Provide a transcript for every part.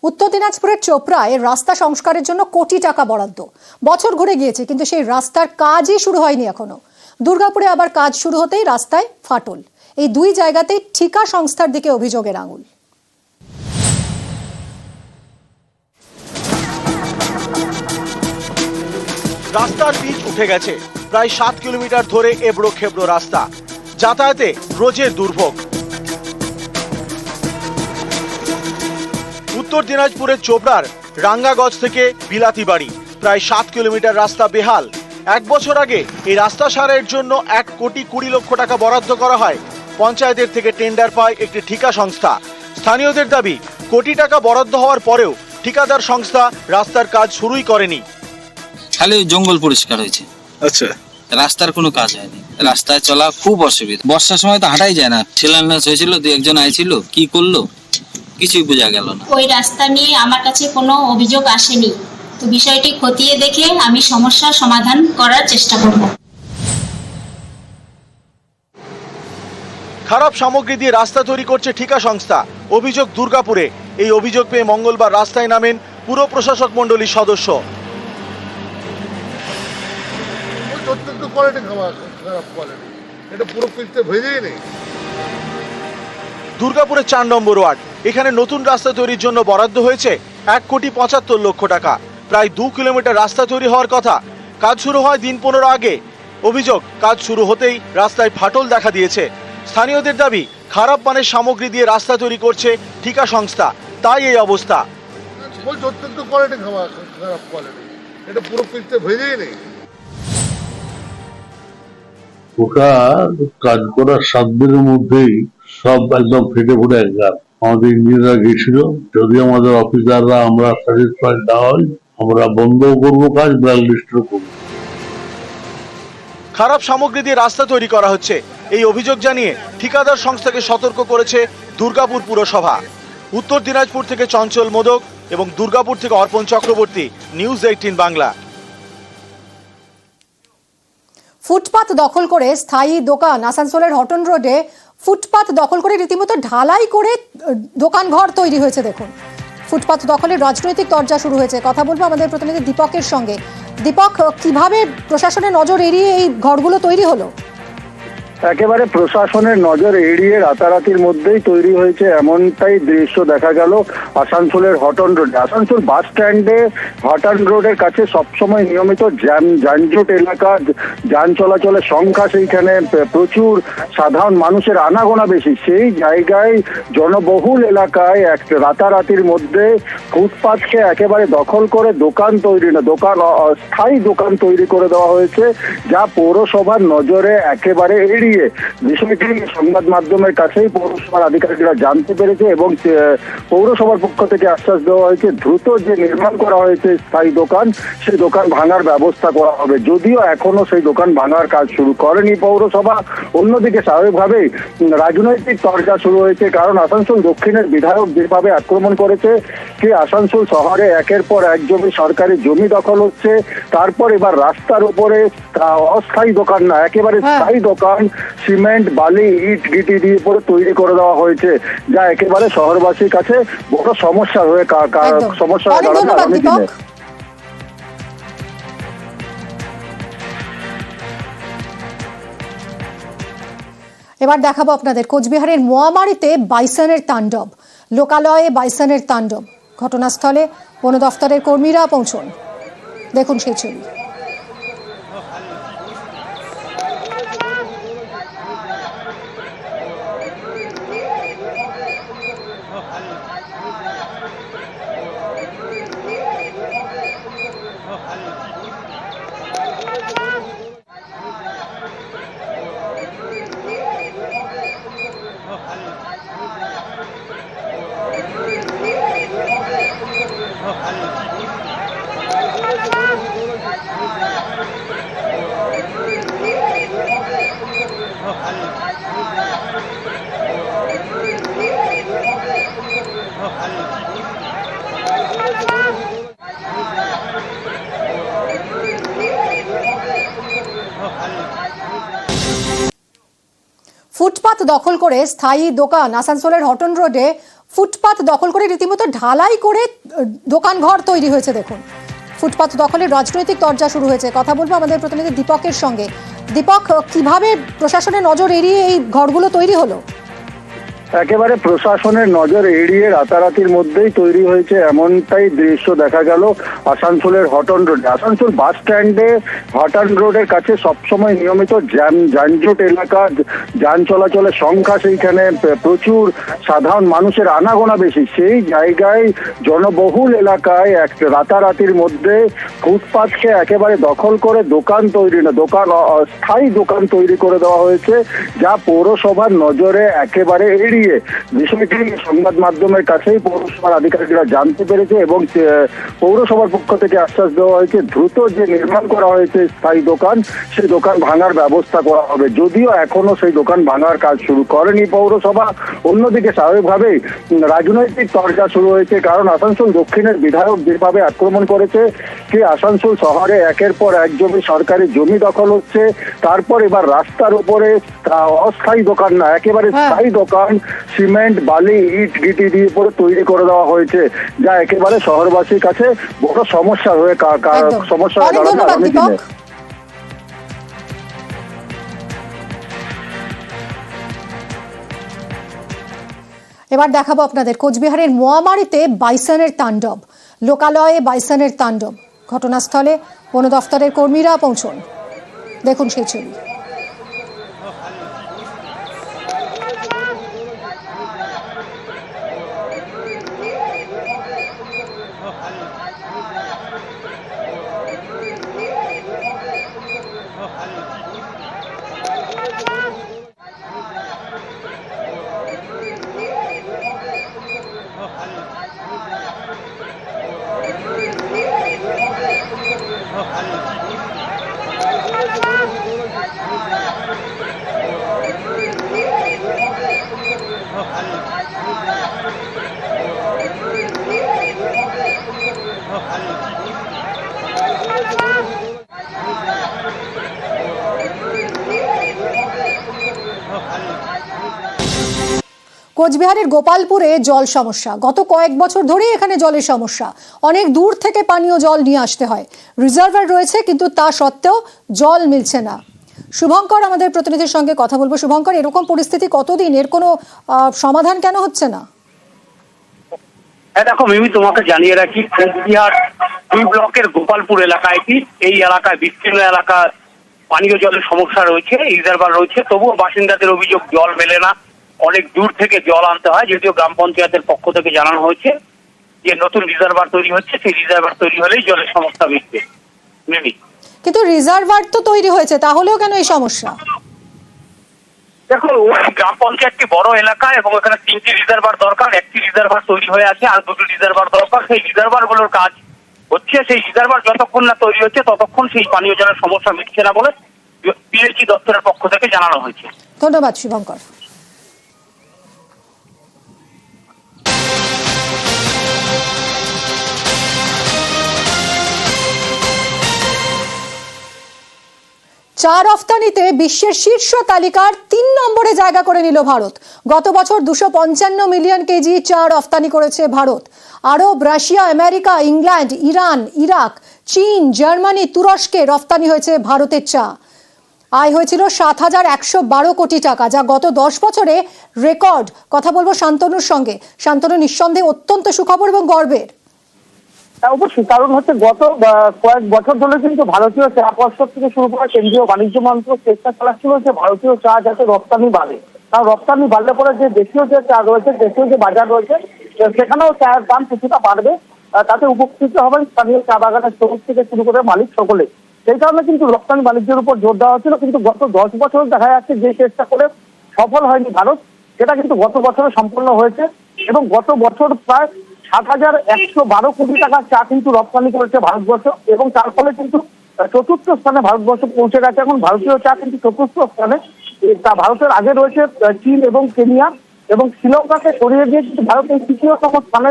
উত্তর দিনাজপুরের চোপড়ায় রাস্তা সংস্কারের জন্য কোটি টাকা বরাদ্দ। বছর ঘুরে গিয়েছে কিন্তু সেই রাস্তার কাজই শুরু হয়নি এখনো। দুর্গাপুরে আবার কাজ শুরু হতেই রাস্তায় ফাটল। এই দুই জায়গাতেই ঠিকা সংস্থার দিকে অভিযোগের আঙুল। রাস্তার পিচ উঠে গেছে, প্রায় 7 কিলোমিটার ধরে এবড়ো খেবড়ো রাস্তা, যাতায়াতে রোজের দুর্ভোগ। উত্তর দিনাজপুরের চোপড়ার রাঙ্গাগঞ্জ থেকে বিলাতি বাড়ি প্রায় 7 কিলোমিটার রাস্তা বেহাল। 1 বছর আগে এই রাস্তা সারাইয়ের জন্য 1,20 লক্ষ টাকা বরাদ্দ করা হয়। পঞ্চায়েতের থেকে টেন্ডার পায় একটি ঠিকা সংস্থা। স্থানীয়দের দাবি, কোটি টাকা বরাদ্দ হওয়ার পরেও ঠিকাদার সংস্থা রাস্তার কাজ শুরুই করেনি। খালি জঙ্গল পরিষ্কার হয়েছে, আচ্ছা, রাস্তার কোনো কাজ হয়নি। রাস্তায় চলা খুব অসুবিধা, বর্ষার সময় তো হাঁটাই যায় না। শিলান্যাস হয়েছিল, 2 একজন আইছিল, কি করলো কিছুই বোঝা গেল না। ওই রাস্তা নিয়ে আমার কাছে কোনো অভিযোগ আসেনি, তো বিষয়টি খতিয়ে দেখে আমি সমস্যার সমাধান করার চেষ্টা করব। খারাপ সামগ্রী দিয়ে রাস্তা তৈরি করছে ঠিকা সংস্থা, অভিযোগ দুর্গাপুরে। এই অভিযোগ পেয়ে মঙ্গলবার রাস্তায় নামেন পুর প্রশাসক মণ্ডলীর সদস্য। দুর্গাপুরের 4 নম্বর ওয়ার্ড, এখানে নতুন রাস্তা তৈরির জন্য বরাদ্দ হয়েছে 1,75 লক্ষ টাকা। প্রায় 2 কিলোমিটার রাস্তা তৈরি হওয়ার কথা। কাজ শুরু হয় দিন 15 আগে। অভিযোগ, কাজ শুরু হতেই রাস্তায় ফাটল দেখা দিয়েছে। স্থানীয়দের দাবি, খারাপ মানের সামগ্রী দিয়ে রাস্তা তৈরি করছে ঠিকা সংস্থা, তাই এই অবস্থা। ওটা কাজ করার 7 দিনের মধ্যেই সব একদম ফেটে ফুটে একদম। আমাদের ইঞ্জিনিয়াররা গেছিল, যদি আমাদের অফিসাররা আমরা স্যাটিসফাইড না হই, আমরা বন্ধও করবো কাজ, ব্ল্যাক লিস্টও করবো। খারাপ সামগ্রী দিয়ে রাস্তা তৈরি করা হচ্ছে, এই অভিযোগ জানিয়ে ঠিকাদার সংস্থাকে সতর্ক করেছে দুর্গাপুর পুরসভা। উত্তর দিনাজপুর থেকে চঞ্চল মোদক এবং দুর্গাপুর থেকে অর্পণ চক্রবর্তী, নিউজ 18 বাংলা। ফুটপাত দখল করে স্থায়ী দোকান। আসানসোলের হটন রোডে ফুটপাত দখল করে রীতিমতো ঢালাই করে দোকান ঘর তৈরি হয়েছে। দেখুন, ফুটপাত দখলের রাজনৈতিক তরজা শুরু হয়েছে। কথা বলবো আমাদের প্রতিনিধি দীপকের সঙ্গে। দীপক, কিভাবে প্রশাসনের নজর এড়িয়ে এই ঘরগুলো তৈরি হলো? একেবারে প্রশাসনের নজর এড়িয়ে রাতারাতির মধ্যেই তৈরি হয়েছে এমনটাই দৃশ্য দেখা গেল আসানসোলের হটন রোডে। আসানসোল বাস স্ট্যান্ডে হটন রোডের কাছে সবসময় নিয়মিত যানজট এলাকা, যান চলাচলের সংখ্যা সেইখানে প্রচুর, সাধারণ মানুষের আনাগোনা বেশি। সেই জায়গায় জনবহুল এলাকায় রাতারাতির মধ্যে ফুটপাথকে একেবারে দখল করে দোকান তৈরি না, স্থায়ী দোকান তৈরি করে দেওয়া হয়েছে, যা পৌরসভার নজরে একেবারে এড়িয়ে বিষয়টি সংবাদ মাধ্যমের কাছেই পৌরসভার আধিকারিকরা জানতে পেরেছে এবং পৌরসভার পক্ষ থেকে আশ্বাস দেওয়া হয়েছে দ্রুত যে নির্মাণ করা হয়েছে স্থায়ী দোকান, সেই দোকান ভাঙার ব্যবস্থা করা হবে। যদিও এখনো সেই দোকান ভাঙার কাজ শুরু করেনি পৌরসভা। অন্যদিকে স্বাভাবিকভাবেই রাজনৈতিক চর্চা শুরু হয়েছে, কারণ আসানসোল দক্ষিণের বিধায়ক যেভাবে আক্রমণ করেছে যে আসানসোল শহরে একের পর এক সরকারি জমি দখল হচ্ছে, তারপর এবার রাস্তার উপরে অস্থায়ী দোকান না, একেবারে স্থায়ী দোকান সিমেন্ট, বালি, ইট গিটি দিয়ে পরে তৈরি করে দেওয়া হয়েছে, যা একেবারে শহরবাসীর কাছে বড় সমস্যা হয়ে সমস্যা হয়ে দাঁড়াবে আগামী দিনে। এবার দেখাবো আপনাদের কোচবিহারের মোয়ামারিতে বাইসনের তাণ্ডব। লোকালয়ে বাইসনের তাণ্ডব। ঘটনাস্থলে বন দফতরের কর্মীরা পৌঁছন। দেখুন সেই ছবি। ফুটপাত দখল করে স্থায়ী দোকান। আসানসোলের হটন রোডে ফুটপাত দখল করে রীতিমতো ঢালাই করে দোকান ঘর তৈরি হয়েছে দেখুন। ফুটপাত দখলের রাজনৈতিক তরজা শুরু হয়েছে। কথা বলবো আমাদের প্রতিনিধি দীপকের সঙ্গে। দীপক, কিভাবে প্রশাসনের নজর এড়িয়ে এই ঘরগুলো তৈরি হলো? একেবারে প্রশাসনের নজর এড়িয়ে রাতারাতির মধ্যেই তৈরি হয়েছে এমনটাই দৃশ্য দেখা গেল আসানসোলের হটন রোডে। আসানসোল বাস স্ট্যান্ডে হটন রোডের কাছে সবসময় নিয়মিত যানজট এলাকা, যান চলাচলের সংখ্যা সেইখানে প্রচুর, সাধারণ মানুষের আনাগোনা বেশি। সেই জায়গায় জনবহুল এলাকায় রাতারাতির মধ্যে ফুটপাথকে একেবারে দখল করে দোকান তৈরি না, স্থায়ী দোকান তৈরি করে দেওয়া হয়েছে, যা পৌরসভার নজরে একেবারে এড়িয়ে বিষয়টি সংবাদ মাধ্যমের কাছেই পৌরসভার আধিকারিকরা জানতে পেরেছে এবং পৌরসভার পক্ষ থেকে আশ্বাস দেওয়া হয়েছে দ্রুত যে নির্মাণ করা হয়েছে স্থায়ী দোকান, সেই দোকান ভাঙার ব্যবস্থা করা হবে। যদিও এখনো সেই দোকান ভাঙার কাজ শুরু করেনি পৌরসভা। অন্যদিকে স্বাভাবিকভাবেই রাজনৈতিক তরজা শুরু হয়েছে, কারণ আসানসোল দক্ষিণের বিধায়ক যেভাবে আক্রমণ করেছে যে আসানসোল শহরে একের পর এক সরকারি জমি দখল হচ্ছে, তারপর এবার রাস্তার উপরে অস্থায়ী দোকান না, একেবারে স্থায়ী দোকান সিমেন্ট, বালি, ইট গিটি দিয়ে পরে তৈরি করে দেওয়া হয়েছে, যা একেবারে শহরবাসীর কাছে বড় সমস্যা হয়ে সমস্যা হয়ে দাঁড়াবে আগামী দিনে। এবার দেখাবো আপনাদের কোচবিহারের মোয়ামারিতে বাইসনের তাণ্ডব। লোকালয়ে বাইসনের তাণ্ডব। ঘটনাস্থলে বন দফতরের কর্মীরা পৌঁছন। দেখুন সেই ছবি। কোচবিহারের গোপালপুরে জল সমস্যা। গত কয়েক বছর ধরেই এখানে জলের সমস্যা। অনেক দূর থেকে পানীয় জল নিয়ে আসতে হয়। রিজার্ভার রয়েছে, কিন্তু তা সত্ত্বেও জল মিলছে না। শুভঙ্কর আমাদের প্রতিনিধির সঙ্গে কথা বলবো। শুভঙ্কর, এরকম পরিস্থিতি কতদিন? এর কোনো সমাধান কেন হচ্ছে না? হ্যাঁ দেখো মিমি, তোমাকে জানিয়ে রাখি, কোচবিহার 2 ব্লকের গোপালপুর এলাকায় এই এলাকায় বিস্তীর্ণ এলাকা পানীয় জলের সমস্যা রয়েছে, রিজার্ভার রয়েছে, তবুও বাসিন্দাদের অভিযোগ জল মেলে না। অনেক দূর থেকে জল আনতে হয়। যদিও গ্রাম পঞ্চায়েতের পক্ষ থেকে জানানো হয়েছে যে নতুন রিজার্ভার তৈরি হচ্ছে, সেই রিজার্ভার তৈরি হলেই জলের সমস্যা মিটবে। মিমি, কিন্তু রিজার্ভার তো তৈরি হয়েছে, তাহলেও কেন এই সমস্যা? দেখো, গ্রাম পঞ্চায়েতটি বড় এলাকা এবং এখানে 3টি রিজার্ভার দরকার। একটি রিজার্ভার তৈরি হয়ে আছে, আর 2টি রিজার্ভার দরকার। সেই রিজার্ভার গুলোর কাজ হচ্ছে। সেই রিজার্ভার যতক্ষণ না তৈরি হচ্ছে ততক্ষণ সেই পানীয় জলের সমস্যা মিটছে না বলে পিএইচই দপ্তরের পক্ষ থেকে জানানো হয়েছে। ধন্যবাদ শুভঙ্কর। চা রফতানিতে বিশ্বের শীর্ষ তালিকার 3 নম্বরে জায়গা করে নিল ভারত। গত বছর 255 মিলিয়ন কেজি চা রফতানি করেছে Bharat. Arab, Russia, America, England, Iran, Iraq, চীন, জার্মানি, তুরস্কে রফতানি হয়েছে ভারতের চা। আয় হয়েছিল 7,112 কোটি টাকা, যা গত 10 বছরে রেকর্ড। কথা বলবো শান্তনুর সঙ্গে। শান্তনু, নিঃসন্দেহে অত্যন্ত সুখবর এবং গর্বের। অবশ্যই, কারণ হচ্ছে গত কয়েক বছর ধরে কিন্তু ভারতীয় চা পর্ষদ থেকে শুরু করে কেন্দ্রীয় বাণিজ্য মন্ত্রক চেষ্টা চালাচ্ছিল যে ভারতীয় চা যাতে রপ্তানি বাড়ে। কারণ রপ্তানি বাড়লে পরে যে দেশীয় যে চা রয়েছে, দেশীয় যে বাজার রয়েছে, সেখানেও চায়ের দাম কিছুটা বাড়বে। তাতে উপকৃত হবেন স্থানীয় চা বাগানের শ্রমিক থেকে শুরু করে মালিক সকলে। সেই কারণে কিন্তু রপ্তানি বাণিজ্যের উপর জোর দেওয়া হচ্ছিল। কিন্তু গত 10 বছর দেখা যাচ্ছে যে চেষ্টা করে সফল হয়নি ভারত, সেটা কিন্তু গত বছরে সম্পূর্ণ হয়েছে। এবং গত বছর প্রায় 7,112 কোটি টাকার চা কিন্তু রপ্তানি করেছে ভারতবর্ষ, এবং তার ফলে কিন্তু 4র্থ স্থানে ভারতবর্ষ পৌঁছে গেছে। এখন ভারতীয় চা কিন্তু 4র্থ স্থানে। তা ভারতের আগে রয়েছে চীন এবং কেনিয়া, এবং শ্রীলঙ্কাকে সরিয়ে দিয়ে কিন্তু ভারত এই 3য় স্থানে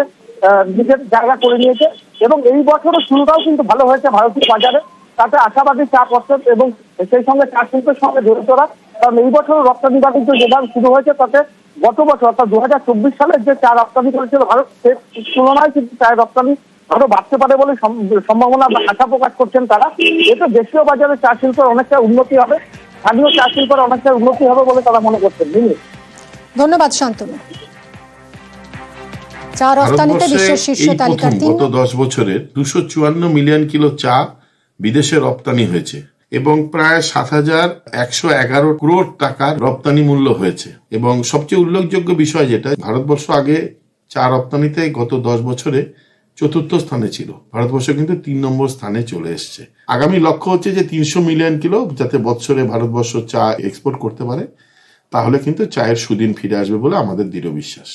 নিজের জায়গা করে নিয়েছে। এবং এই বছরের শুরুটাও কিন্তু ভালো হয়েছে ভারতীয় বাজারে। তাতে আশাবাদী চা পর্ষদ এবং সেই সঙ্গে চা শিল্পের সঙ্গে জড়িতরা, কারণ এই বছর রপ্তানি বাণিজ্য যেভাবে শুরু হয়েছে তাতে গত বছর অর্থাৎ 2024 সালের যে চা রপ্তানি করেছিল ভারত, সে তুলনায় কিন্তু চায়ের রপ্তানি আরো বাড়তে পারে বলে সম্ভাবনা বা আশা প্রকাশ করছেন তারা। এতে দেশীয় বাজারে চা শিল্পের অনেকটা উন্নতি হবে, স্থানীয় চা শিল্পের অনেকটা উন্নতি হবে বলে তারা মনে করছেন। ধন্যবাদ শান্তনু। চা রপ্তানিতে বিশ্বের শীর্ষ তালিকার গত 10 বছরে 254 মিলিয়ন কিলো চা বিদেশে রপ্তানি হয়েছে এবং প্রায় 7,111 করোড় টাকার রপ্তানি মূল্য হয়েছে। এবং সবচেয়ে উল্লেখযোগ্য বিষয় যেটা, ভারতবর্ষ আগে চা রপ্তানিতে গত 10 বছরে 4র্থ স্থানে ছিল, ভারতবর্ষ কিন্তু 3 নম্বর স্থানে চলে এসছে। আগামী লক্ষ্য হচ্ছে যে 300 মিলিয়ন কিলো যাতে বছরে ভারতবর্ষ চা এক্সপোর্ট করতে পারে, তাহলে কিন্তু চায়ের সুদিন ফিরে আসবে বলে আমাদের দৃঢ় বিশ্বাস।